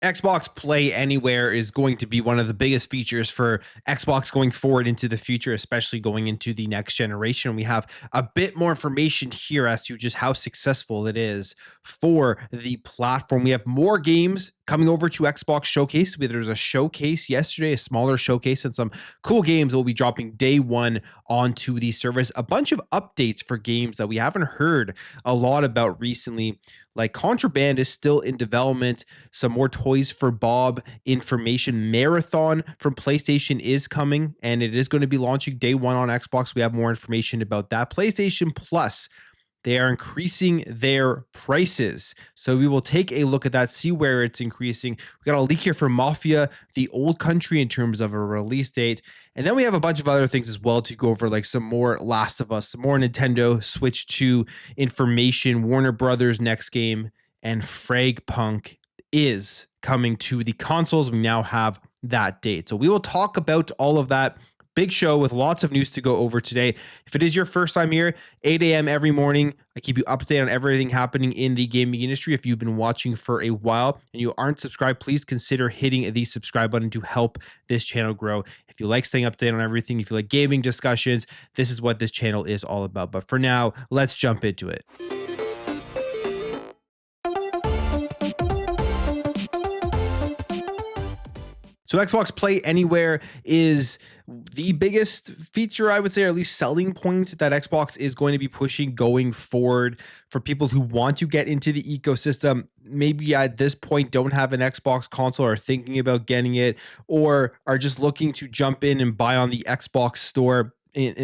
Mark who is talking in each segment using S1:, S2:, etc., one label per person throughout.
S1: Xbox Play Anywhere is going to be one of the biggest features for Xbox going forward into the future, especially going into the next generation. We have a bit more information here as to just how successful it is for the platform. We have more games coming over to Xbox Showcase. There's a showcase yesterday, a smaller showcase, and some cool games will be dropping day one onto the service. A bunch of updates for games that we haven't heard a lot about recently, like Contraband is still in development. Some more Toys for Bob information. Marathon from PlayStation is coming, and it is going to be launching day one on Xbox. We have more information about that. PlayStation Plus, they are increasing their prices. So we will take a look at that, see where it's increasing. We got a leak here from Mafia, the Old Country, in terms of a release date. And then we have a bunch of other things as well to go over, like some more Last of Us, some more Nintendo Switch 2 information, Warner Brothers next game, and Fragpunk is coming to the consoles. We now have that date. So we will talk about all of that. Big show with lots of news to go over today. If it is your first time here, 8 a.m. every morning, I keep you updated on everything happening in the gaming industry. If you've been watching for a while and you aren't subscribed, please consider hitting the subscribe button to help this channel grow. If you like staying updated on everything, if you like gaming discussions, this is what this channel is all about. But for now, let's jump into it. So Xbox Play Anywhere is the biggest feature, I would say, or at least selling point that Xbox is going to be pushing going forward for people who want to get into the ecosystem. Maybe at this point don't have an Xbox console or thinking about getting it, or are just looking to jump in and buy on the Xbox store and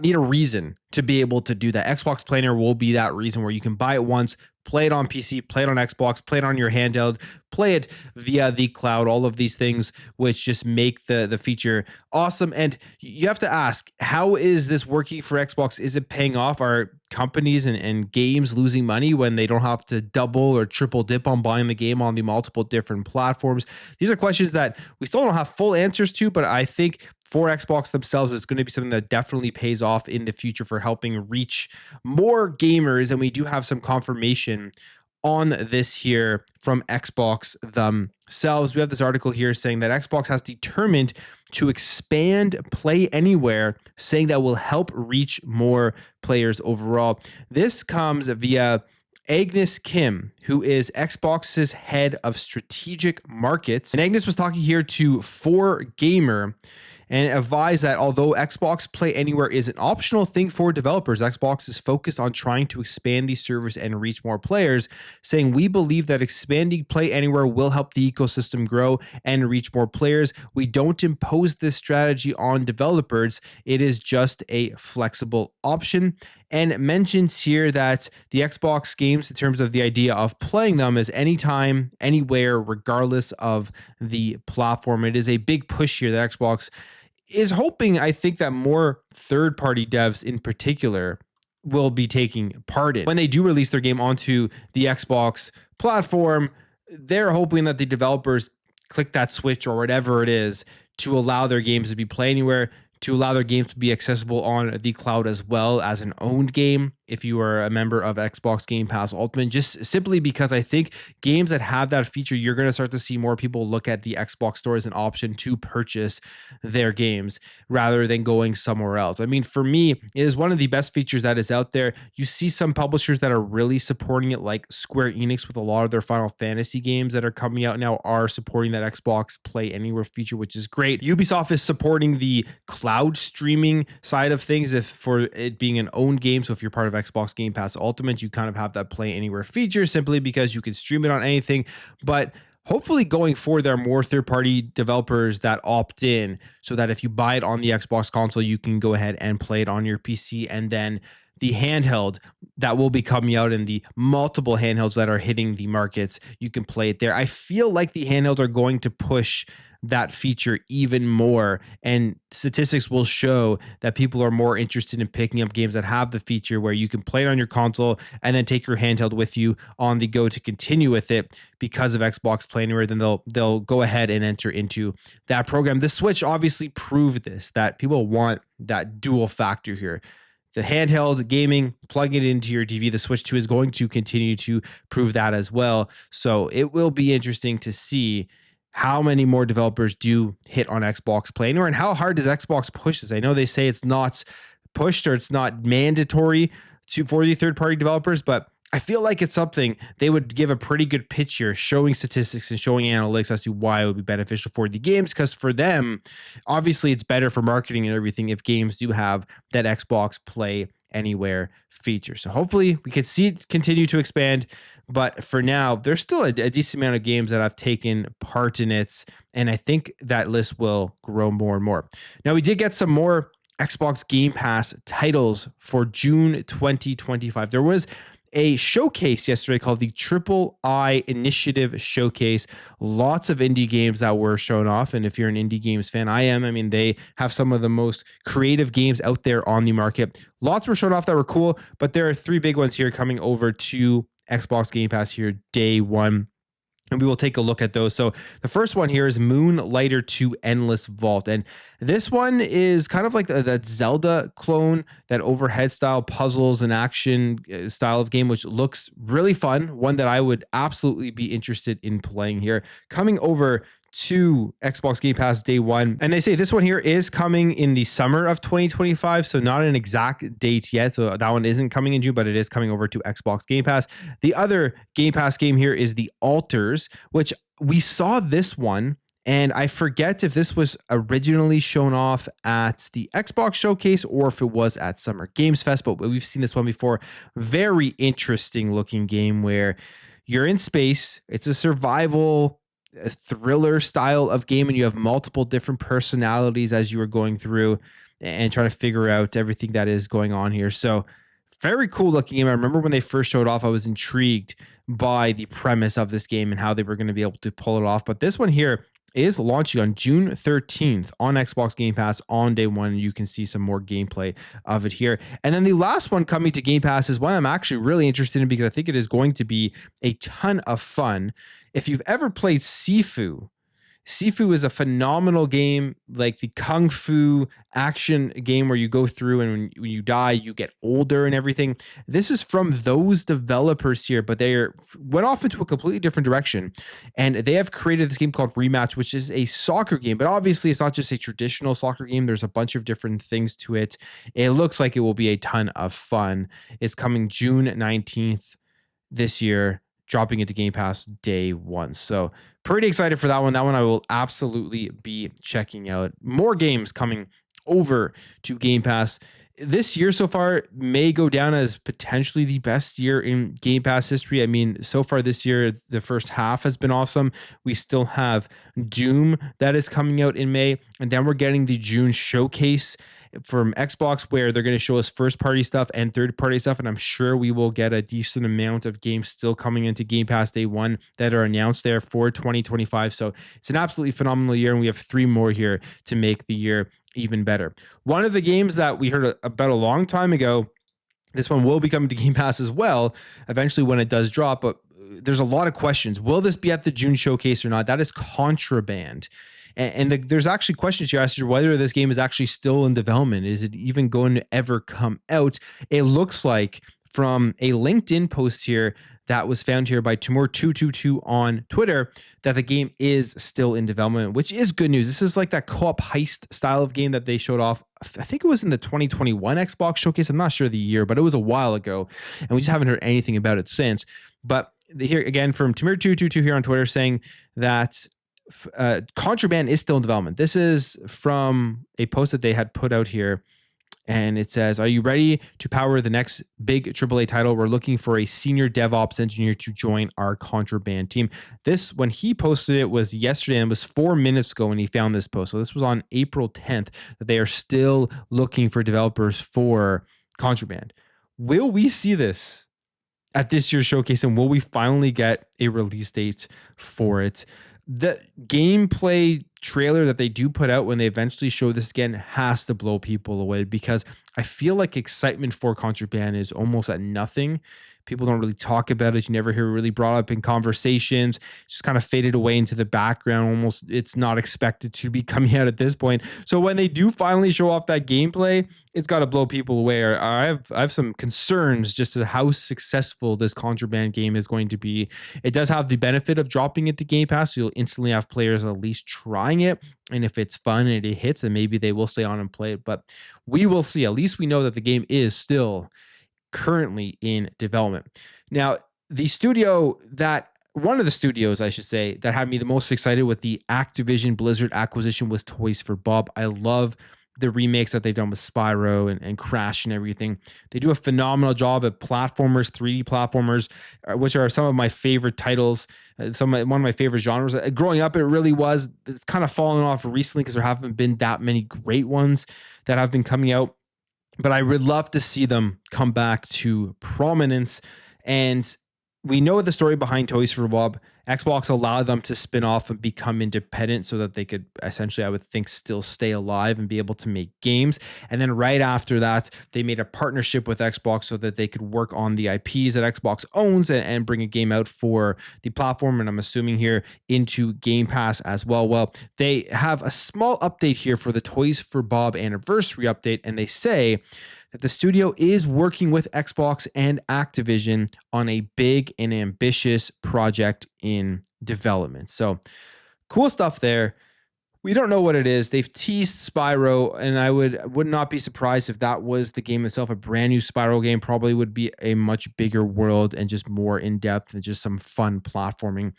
S1: need a reason to be able to do that. Xbox Play Anywhere will be that reason where you can buy it once, play it on PC, play it on Xbox, play it on your handheld, play it via the cloud, all of these things which just make the feature awesome. And you have to ask, how is this working for Xbox? Is it paying off? Are companies and games losing money when they don't have to double or triple dip on buying the game on the multiple different platforms? These are questions that we still don't have full answers to, but I think for Xbox themselves, it's going to be something that definitely pays off in the future for helping reach more gamers. And we do have some confirmation on this here from Xbox themselves. We have this article here saying that Xbox has determined to expand Play Anywhere, saying that will help reach more players overall. This comes via Agnes Kim, who is Xbox's head of strategic markets. And Agnes was talking here to 4Gamer and advised that although Xbox Play Anywhere is an optional thing for developers, Xbox is focused on trying to expand the service and reach more players, saying, "We believe that expanding Play Anywhere will help the ecosystem grow and reach more players. We don't impose this strategy on developers. It is just a flexible option." And mentions here that the Xbox games, in terms of the idea of playing them, is anytime, anywhere, regardless of the platform. It is a big push here that Xbox is hoping, I think, that more third-party devs in particular will be taking part in. When they do release their game onto the Xbox platform, they're hoping that the developers click that switch or whatever it is to allow their games to be Play Anywhere, to allow their games to be accessible on the cloud as well as an owned game if you are a member of Xbox Game Pass Ultimate, just simply because I think games that have that feature, you're going to start to see more people look at the Xbox store as an option to purchase their games rather than going somewhere else. I mean, for me, it is one of the best features that is out there. You see some publishers that are really supporting it, like Square Enix with a lot of their Final Fantasy games that are coming out now are supporting that Xbox Play Anywhere feature, which is great. Ubisoft is supporting the cloud streaming side of things if for it being an owned game. So if you're part of Xbox Game Pass Ultimate, you kind of have that Play Anywhere feature simply because you can stream it on anything. But hopefully going forward, there are more third-party developers that opt in so that if you buy it on the Xbox console, you can go ahead and play it on your PC. And then the handheld that will be coming out in the multiple handhelds that are hitting the markets, you can play it there. I feel like the handhelds are going to push that feature even more, and statistics will show that people are more interested in picking up games that have the feature where you can play it on your console and then take your handheld with you on the go to continue with it because of Xbox Play Anywhere. Then they'll go ahead and enter into that program. The Switch obviously proved this, that people want that dual factor here. the handheld gaming, plug it into your TV. The Switch 2 is going to continue to prove that as well. So it will be interesting to see how many more developers do hit on Xbox Play Anywhere and how hard does Xbox push this. I know they say it's not pushed or it's not mandatory for the third-party developers, but I feel like it's something they would give a pretty good picture, showing statistics and showing analytics as to why it would be beneficial for the games. Because for them, obviously, it's better for marketing and everything if games do have that Xbox Play Anywhere feature. So hopefully we can see it continue to expand. But for now, there's still a decent amount of games that have taken part in it. And I think that list will grow more and more. Now, we did get some more Xbox Game Pass titles for June 2025. There was a showcase yesterday called the Triple I Initiative Showcase. Lots of indie games that were shown off. And if you're an indie games fan, I am. I mean, they have some of the most creative games out there on the market. Lots were shown off that were cool, but there are 3 big ones here coming over to Xbox Game Pass here day one. And we will take a look at those. So the first one here is Moonlighter 2 Endless Vault. And this one is kind of like that Zelda clone, that overhead style puzzles and action style of game, which looks really fun. One that I would absolutely be interested in playing here. Coming over to Xbox Game Pass day one. And they say this one here is coming in the summer of 2025. So not an exact date yet. So that one isn't coming in June, but it is coming over to Xbox Game Pass. The other Game Pass game here is The Alters, which we saw this one. And I forget if this was originally shown off at the Xbox Showcase or if it was at Summer Games Fest, but we've seen this one before. Very interesting looking game where you're in space. It's a survival a thriller style of game, and you have multiple different personalities as you are going through and trying to figure out everything that is going on here. So very cool looking game. I remember when they first showed off, I was intrigued by the premise of this game and how they were going to be able to pull it off. But this one here is launching on June 13th on Xbox Game Pass on day one. You can see some more gameplay of it here. And then the last one coming to Game Pass is one I'm actually really interested in because I think it is going to be a ton of fun. If you've ever played Sifu, Sifu is a phenomenal game, like the Kung Fu action game where you go through and when you die, you get older and everything. This is from those developers here, but they went off into a completely different direction. And they have created this game called Rematch, which is a soccer game. But obviously, it's not just a traditional soccer game. There's a bunch of different things to it. It looks like it will be a ton of fun. It's coming June 19th this year, dropping into Game Pass day one. So pretty excited for that one. That one I will absolutely be checking out. More games coming over to Game Pass. This year so far may go down as potentially the best year in Game Pass history. I mean, so far this year, the first half has been awesome. We still have Doom that is coming out in May, and then we're getting the June showcase from Xbox where they're going to show us first party stuff and third party stuff. And I'm sure we will get a decent amount of games still coming into Game Pass day one that are announced there for 2025. So it's an absolutely phenomenal year. And we have 3 more here to make the year even better. One of the games that we heard about a long time ago, this one will be coming to Game Pass as well, eventually when it does drop, but there's a lot of questions. Will this be at the June showcase or not? That is Contraband. And there's actually questions here as to whether this game is actually still in development. Is it even going to ever come out? It looks like from a LinkedIn post here that was found here by Timur222 on Twitter that the game is still in development, which is good news. This is like that co-op heist style of game that they showed off. I think it was in the 2021 Xbox showcase. I'm not sure the year, but it was a while ago. And we just haven't heard anything about it since. But here again from Timur222 here on Twitter saying that Contraband is still in development. This is from a post that they had put out here. And it says, are you ready to power the next big AAA title? We're looking for a senior DevOps engineer to join our Contraband team. This, when he posted it, was yesterday and it was 4 minutes ago when he found this post. So this was on April 10th that they are still looking for developers for Contraband. Will we see this at this year's showcase? And will we finally get a release date for it? The gameplay trailer that they do put out when they eventually show this again has to blow people away, because I feel like excitement for Contraband is almost at nothing. People don't really talk about it. You never hear it really brought up in conversations. It's just kind of faded away into the background. Almost, it's not expected to be coming out at this point. So when they do finally show off that gameplay, it's got to blow people away. I have some concerns just to how successful this Contraband game is going to be. It does have the benefit of dropping it to Game Pass, so you'll instantly have players at least trying it. And if it's fun and it hits, then maybe they will stay on and play it. But we will see. At least we know that the game is still currently in development. Now, the studio that one of the studios, I should say, that had me the most excited with the Activision Blizzard acquisition was Toys for Bob. I love the remakes that they've done with Spyro and Crash and everything. They do a phenomenal job at platformers, 3D platformers, which are some of my favorite titles, one of my favorite genres. Growing up, it really was. It's kind of fallen off recently because there haven't been that many great ones that have been coming out. But I would love to see them come back to prominence. And we know the story behind Toys for Bob. Xbox allowed them to spin off and become independent so that they could essentially, I would think, still stay alive and be able to make games. And then right after that, they made a partnership with Xbox so that they could work on the IPs that Xbox owns and bring a game out for the platform. And I'm assuming here into Game Pass as well. Well, they have a small update here for the Toys for Bob anniversary update. And they say that the studio is working with Xbox and Activision on a big and ambitious project in development. So cool stuff there. We don't know what it is. They've teased Spyro, and I would not be surprised if that was the game itself. A brand new Spyro game probably would be a much bigger world and just more in-depth and just some fun platforming.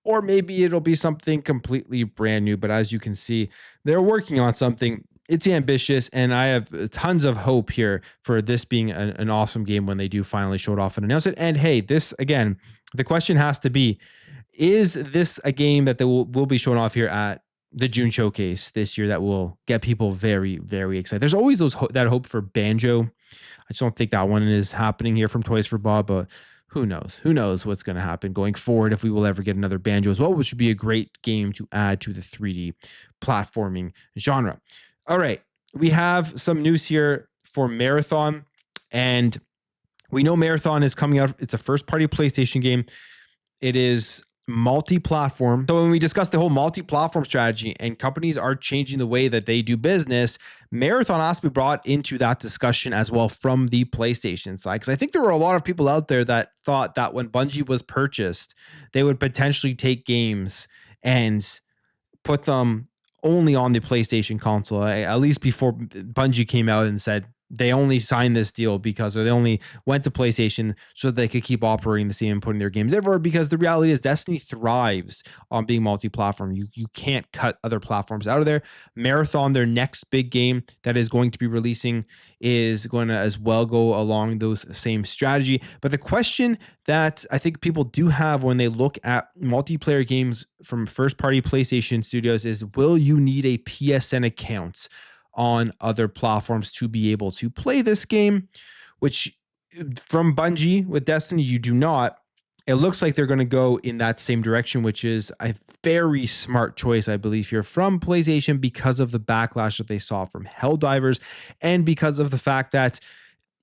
S1: Or maybe it'll be something completely brand new. But as you can see, they're working on something. It's ambitious, and I have tons of hope here for this being an awesome game when they do finally show it off and announce it. And hey, this, again, the question has to be, is this a game that they will be showing off here at the June showcase this year that will get people very, very excited? There's always that hope for Banjo. I just don't think that one is happening here from Toys for Bob, but who knows? Who knows what's going to happen going forward if we will ever get another Banjo as well, which would be a great game to add to the 3D platforming genre. All right, we have some news here for Marathon, and we know Marathon is coming out. It's a first-party PlayStation game. It is multi-platform. So when we discuss the whole multi-platform strategy and companies are changing the way that they do business, Marathon has to be brought into that discussion as well from the PlayStation side. Because I think there were a lot of people out there that thought that when Bungie was purchased, they would potentially take games and put them only on the PlayStation console, at least before Bungie came out and said they only signed this deal because, or they only went to PlayStation so that they could keep operating the same and putting their games everywhere, because the reality is Destiny thrives on being multi-platform. You can't cut other platforms out of there. Marathon, their next big game that is going to be releasing, is going to as well go along those same strategy. But the question that I think people do have when they look at multiplayer games from first-party PlayStation studios is, will you need a PSN account on other platforms to be able to play this game? Which from Bungie with Destiny, you do not. It looks like they're going to go in that same direction, which is a very smart choice, I believe, here from PlayStation, because of the backlash that they saw from Helldivers, and because of the fact that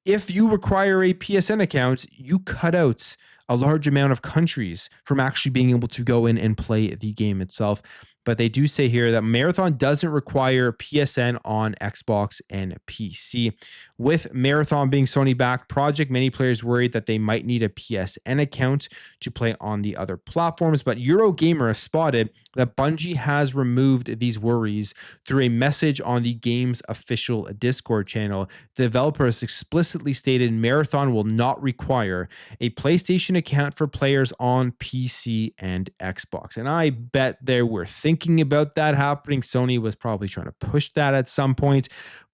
S1: if you require a PSN account, you cut out a large amount of countries from actually being able to go in and play the game itself. But they do say here that Marathon doesn't require PSN on Xbox and PC. With Marathon being Sony-backed project, many players worried that they might need a PSN account to play on the other platforms. But Eurogamer has spotted that Bungie has removed these worries through a message on the game's official Discord channel. The developers explicitly stated Marathon will not require a PlayStation account for players on PC and Xbox. And I bet they were thinking about that happening. Sony was probably trying to push that at some point,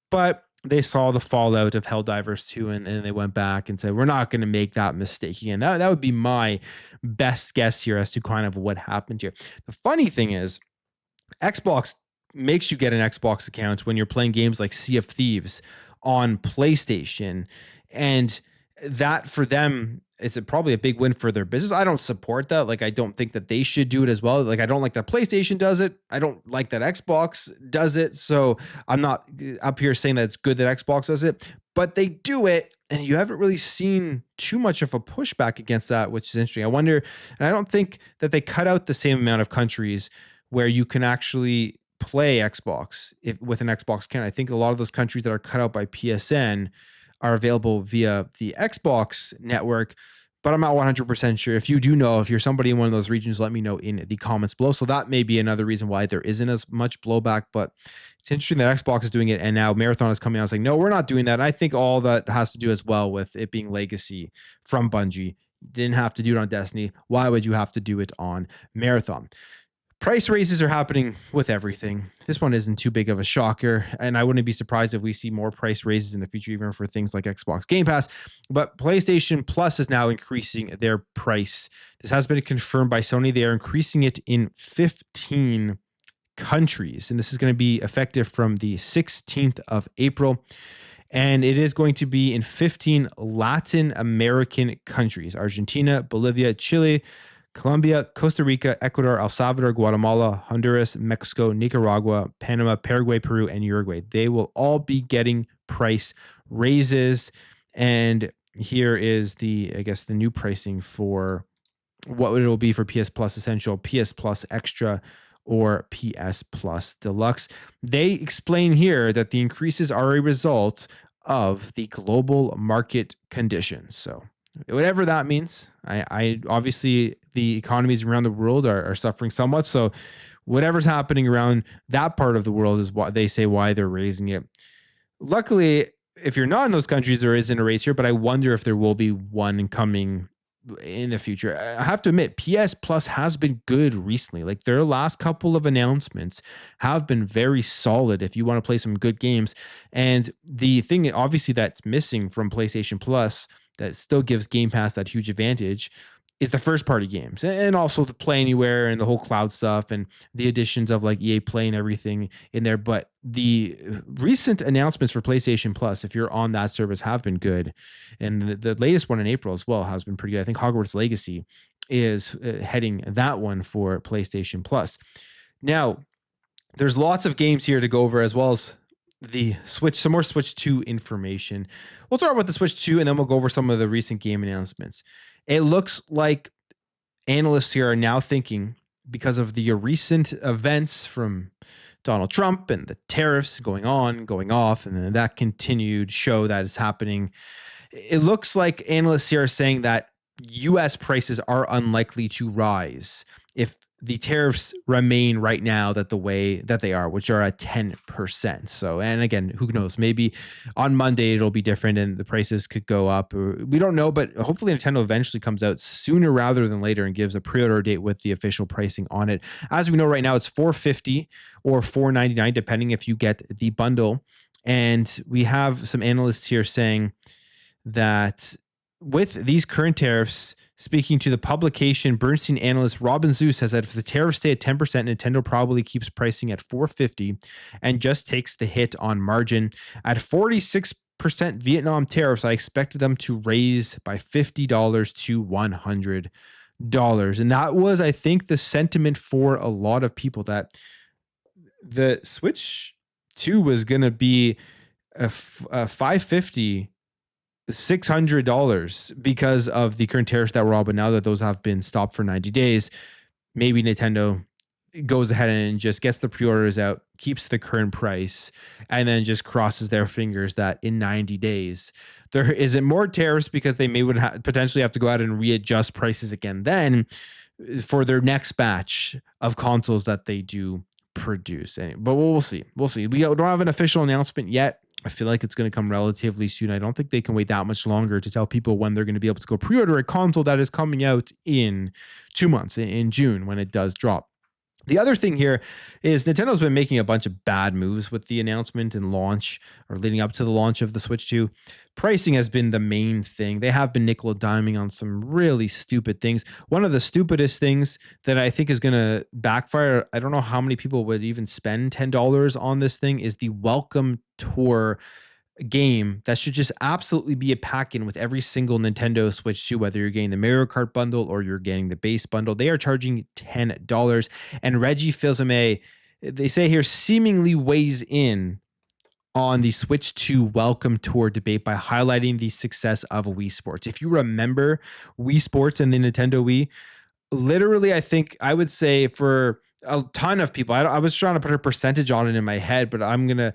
S1: but they saw the fallout of Helldivers 2 and they went back and said, we're not going to make that mistake again. That would be my best guess here as to kind of what happened here. The funny thing is, Xbox makes you get an Xbox account when you're playing games like Sea of Thieves on PlayStation, and that for them it's probably a big win for their business. I don't support that. Like, I don't think that they should do it as well. Like, I don't like that PlayStation does it. I don't like that Xbox does it. So I'm not up here saying that it's good that Xbox does it, but they do it. And you haven't really seen too much of a pushback against that, which is interesting. I wonder, and I don't think that they cut out the same amount of countries where you can actually play Xbox with an Xbox account. I think a lot of those countries that are cut out by PSN are available via the Xbox network, but I'm not 100% sure. If you do know, if you're somebody in one of those regions, let me know in the comments below. So that may be another reason why there isn't as much blowback, but it's interesting that Xbox is doing it. And now Marathon is coming out saying, no, we're not doing that. And I think all that has to do as well with it being legacy from Bungie. Didn't have to do it on Destiny. Why would you have to do it on Marathon? Price raises are happening with everything. This one isn't too big of a shocker, and I wouldn't be surprised if we see more price raises in the future, even for things like Xbox Game Pass. But PlayStation Plus is now increasing their price. This has been confirmed by Sony. They are increasing it in 15 countries, and this is going to be effective from the 16th of April. And it is going to be in 15 Latin American countries: Argentina, Bolivia, Chile, Colombia, Costa Rica, Ecuador, El Salvador, Guatemala, Honduras, Mexico, Nicaragua, Panama, Paraguay, Peru, and Uruguay. They will all be getting price raises. And here is the new pricing for what it will be for PS Plus Essential, PS Plus Extra, or PS Plus Deluxe. They explain here that the increases are a result of the global market conditions. So whatever that means, I obviously the economies around the world are suffering somewhat. So whatever's happening around that part of the world is what they say why they're raising it. Luckily, if you're not in those countries, there isn't a raise here, but I wonder if there will be one coming in the future. I have to admit, PS Plus has been good recently. Like, their last couple of announcements have been very solid if you want to play some good games. And the thing obviously that's missing from PlayStation Plus that still gives Game Pass that huge advantage is the first party games, and also the Play Anywhere and the whole cloud stuff and the additions of like EA Play and everything in there. But the recent announcements for PlayStation Plus, if you're on that service, have been good. And the latest one in April as well has been pretty good. I think Hogwarts Legacy is heading that one for PlayStation Plus. Now, there's lots of games here to go over, as well as the Switch, some more Switch 2 information. We'll start with the Switch 2, and then we'll go over some of the recent game announcements. It looks like analysts here are now thinking, because of the recent events from Donald Trump and the tariffs going on, going off, and then that continued show that is happening. It looks like analysts here are saying that US prices are unlikely to rise if the tariffs remain right now that the way that they are, which are at 10%. So, and again, who knows, maybe on Monday it'll be different and the prices could go up. We don't know, but hopefully Nintendo eventually comes out sooner rather than later and gives a pre-order date with the official pricing on it. As we know right now, it's $450 or $499, depending if you get the bundle. And we have some analysts here saying that with these current tariffs, speaking to the publication, Bernstein analyst Robin Zhu says that if the tariffs stay at 10%, Nintendo probably keeps pricing at $450 and just takes the hit on margin. At 46% Vietnam tariffs, I expected them to raise by $50 to $100. And that was, I think, the sentiment for a lot of people, that the Switch 2 was going to be a $550 $600 because of the current tariffs that were all, but now that those have been stopped for 90 days, maybe Nintendo goes ahead and just gets the pre-orders out, keeps the current price, and then just crosses their fingers that in 90 days there isn't more tariffs, because they may would potentially have to go out and readjust prices again then for their next batch of consoles that they do produce. But we'll see. We don't have an official announcement yet. I feel like it's going to come relatively soon. I don't think they can wait that much longer to tell people when they're going to be able to go pre-order a console that is coming out in 2 months, in June, when it does drop. The other thing here is Nintendo's been making a bunch of bad moves with the announcement and launch, or leading up to the launch of the Switch 2. Pricing has been the main thing. They have been nickel-and-diming on some really stupid things. One of the stupidest things that I think is going to backfire, I don't know how many people would even spend $10 on this thing, is the Welcome Tour game that should just absolutely be a pack-in with every single Nintendo Switch 2, whether you're getting the Mario Kart bundle or you're getting the base bundle. They are charging $10. And Reggie Fils-Aimé, they say here, seemingly weighs in on the Switch 2 Welcome Tour debate by highlighting the success of Wii Sports. If you remember Wii Sports and the Nintendo Wii, literally, I think I would say for a ton of people, I was trying to put a percentage on it in my head, but I'm going to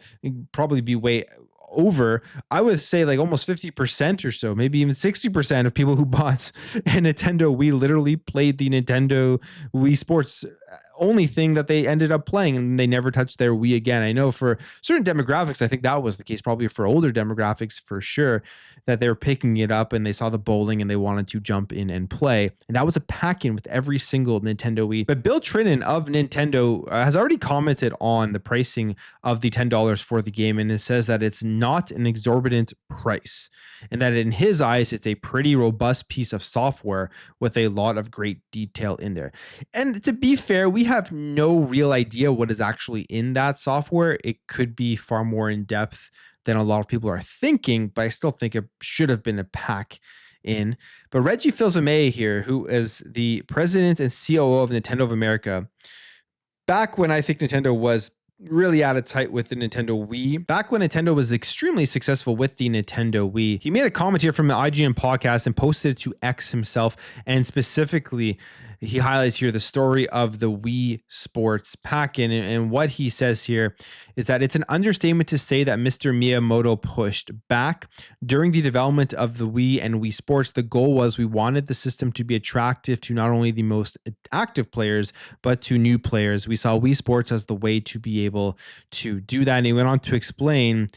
S1: probably be way over. I would say like almost 50% or so, maybe even 60% of people who bought a Nintendo Wii literally played the Nintendo Wii Sports only thing that they ended up playing, and they never touched their Wii again. I know for certain demographics, I think that was the case, probably for older demographics for sure, that they were picking it up and they saw the bowling and they wanted to jump in and play. And that was a pack-in with every single Nintendo Wii. But Bill Trinan of Nintendo has already commented on the pricing of the $10 for the game, and it says that it's not an exorbitant price, and that in his eyes, it's a pretty robust piece of software with a lot of great detail in there. And to be fair, we have no real idea what is actually in that software. It could be far more in depth than a lot of people are thinking, but I still think it should have been a pack in. But Reggie Fils-Aimé here, who is the president and COO of Nintendo of America, back when I think Nintendo was really out of tight with the Nintendo Wii. Back when Nintendo was extremely successful with the Nintendo Wii, he made a comment here from the IGN podcast and posted it to X himself. And specifically, he highlights here the story of the Wii Sports pack-in. And what he says here is that it's an understatement to say that Mr. Miyamoto pushed back. During the development of the Wii and Wii Sports, the goal was we wanted the system to be attractive to not only the most active players, but to new players. We saw Wii Sports as the way to be able to do that. And he went on to explain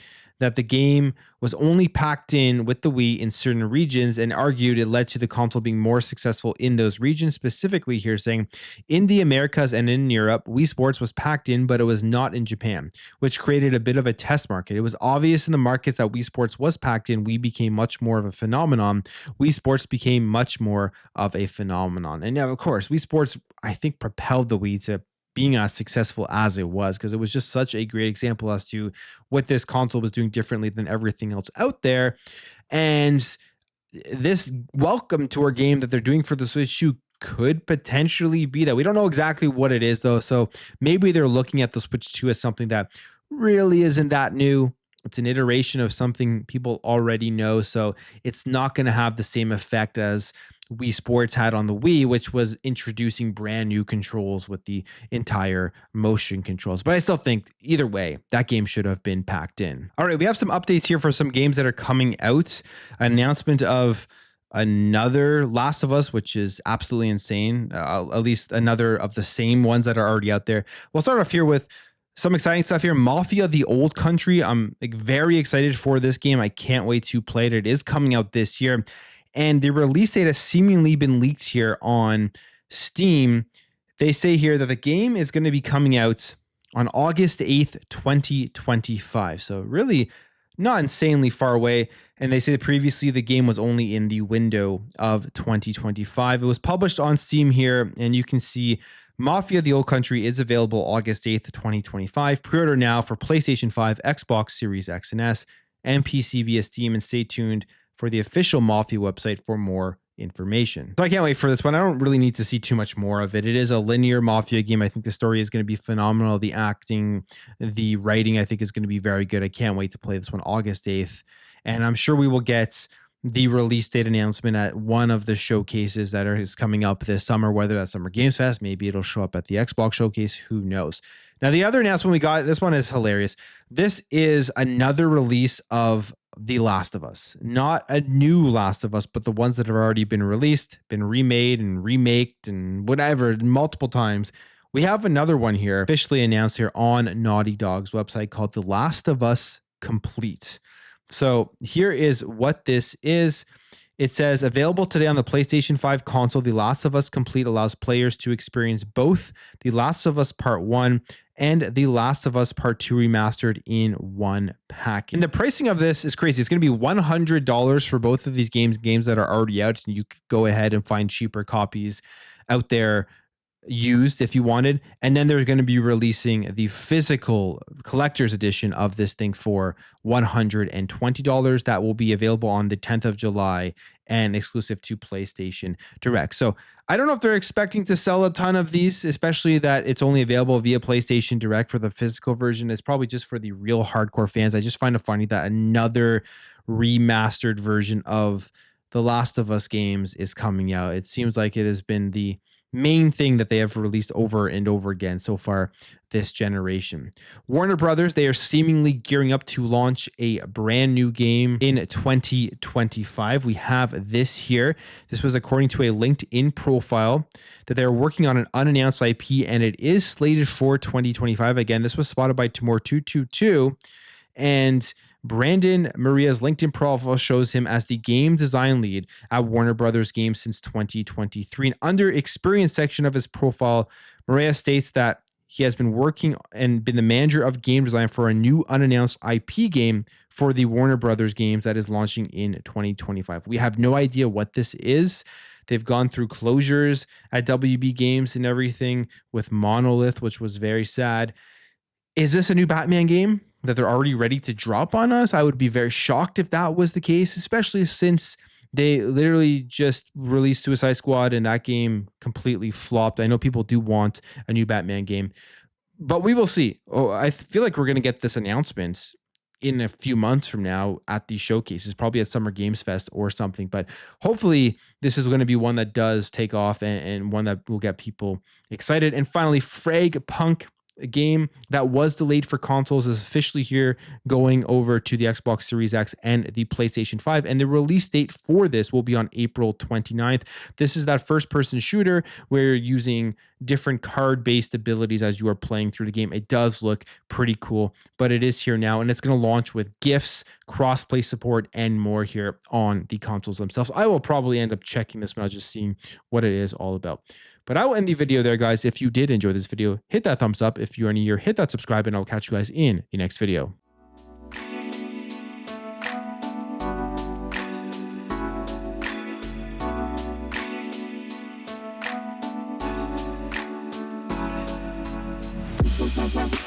S1: that the game was only packed in with the Wii in certain regions, and argued it led to the console being more successful in those regions. Specifically here saying, in the Americas and in Europe, Wii Sports was packed in, but it was not in Japan, which created a bit of a test market. It was obvious in the markets that Wii Sports was packed in, Wii became much more of a phenomenon. Wii Sports became much more of a phenomenon. And now, of course, Wii Sports, I think, propelled the Wii to being as successful as it was, because it was just such a great example as to what this console was doing differently than everything else out there. And this Welcome Tour game that they're doing for the Switch 2 could potentially be that. We don't know exactly what it is, though. So maybe they're looking at the Switch 2 as something that really isn't that new. It's an iteration of something people already know. So it's not going to have the same effect as Wii Sports had on the Wii, which was introducing brand new controls with the entire motion controls. But I still think either way, that game should have been packed in. All right, we have some updates here for some games that are coming out. Announcement of another Last of Us, which is absolutely insane. At least another of the same ones that are already out there. We'll start off here with some exciting stuff here. Mafia the Old Country. I'm very excited for this game. I can't wait to play it. It is coming out this year. And the release date has seemingly been leaked here on Steam. They say here that the game is going to be coming out on August 8th, 2025. So really not insanely far away. And they say that previously the game was only in the window of 2025. It was published on Steam here, and you can see Mafia the Old Country is available August 8th, 2025. Pre-order now for PlayStation 5, Xbox Series X and S, and PC via Steam, and stay tuned for the official Mafia website for more information. So I can't wait for this one. I don't really need to see too much more of it. It is a linear Mafia game. I think the story is going to be phenomenal. The acting, the writing, I think is going to be very good. I can't wait to play this one August 8th. And I'm sure we will get the release date announcement at one of the showcases that is coming up this summer, whether that's Summer Games Fest, maybe it'll show up at the Xbox showcase, who knows. Now, the other announcement we got, this one is hilarious. This is another release of The Last of Us. Not a new Last of Us, but the ones that have already been released, been remade and remaked and whatever multiple times. We have another one here officially announced here on Naughty Dog's website called The Last of Us Complete. So here is what this is. It says, available today on the PlayStation 5 console, The Last of Us Complete allows players to experience both The Last of Us Part 1 and The Last of Us Part 2 remastered in one pack. And the pricing of this is crazy. It's going to be $100 for both of these games that are already out. And you could go ahead and find cheaper copies out there used if you wanted. And then they're going to be releasing the physical collector's edition of this thing for $120. That will be available on the 10th of July and exclusive to PlayStation Direct. So I don't know if they're expecting to sell a ton of these, especially that it's only available via PlayStation Direct for the physical version. It's probably just for the real hardcore fans. I just find it funny that another remastered version of the Last of Us games is coming out. It seems like it has been the main thing that they have released over and over again so far this generation. Warner Brothers, they are seemingly gearing up to launch a brand new game in 2025. We have this here. This was according to a LinkedIn profile that they're working on an unannounced IP, and it is slated for 2025. Again, this was spotted by Timor222, and Brandon Maria's LinkedIn profile shows him as the game design lead at Warner Brothers Games since 2023. And under experience section of his profile, Maria states that he has been working and been the manager of game design for a new unannounced IP game for the Warner Brothers games that is launching in 2025. We have no idea what this is. They've gone through closures at WB Games and everything with Monolith, which was very sad. Is this a new Batman game that they're already ready to drop on us? I would be very shocked if that was the case, especially since they literally just released Suicide Squad and that game completely flopped. I know people do want a new Batman game, but we will see. Oh, I feel like we're going to get this announcement in a few months from now at the showcases, probably at Summer Games Fest or something. But hopefully this is going to be one that does take off and one that will get people excited. And finally, Fragpunk, a game that was delayed for consoles, is officially here, going over to the Xbox Series X and the PlayStation 5. And the release date for this will be on April 29th. This is that first-person shooter where you're using different card-based abilities as you are playing through the game. It does look pretty cool, but it is here now, and it's going to launch with gifts, cross-play support, and more here on the consoles themselves. I will probably end up checking this when I was just seeing what it is all about. But I will end the video there, guys. If you did enjoy this video, hit that thumbs up. If you're new here, hit that subscribe, and I'll catch you guys in the next video.
S2: Bye.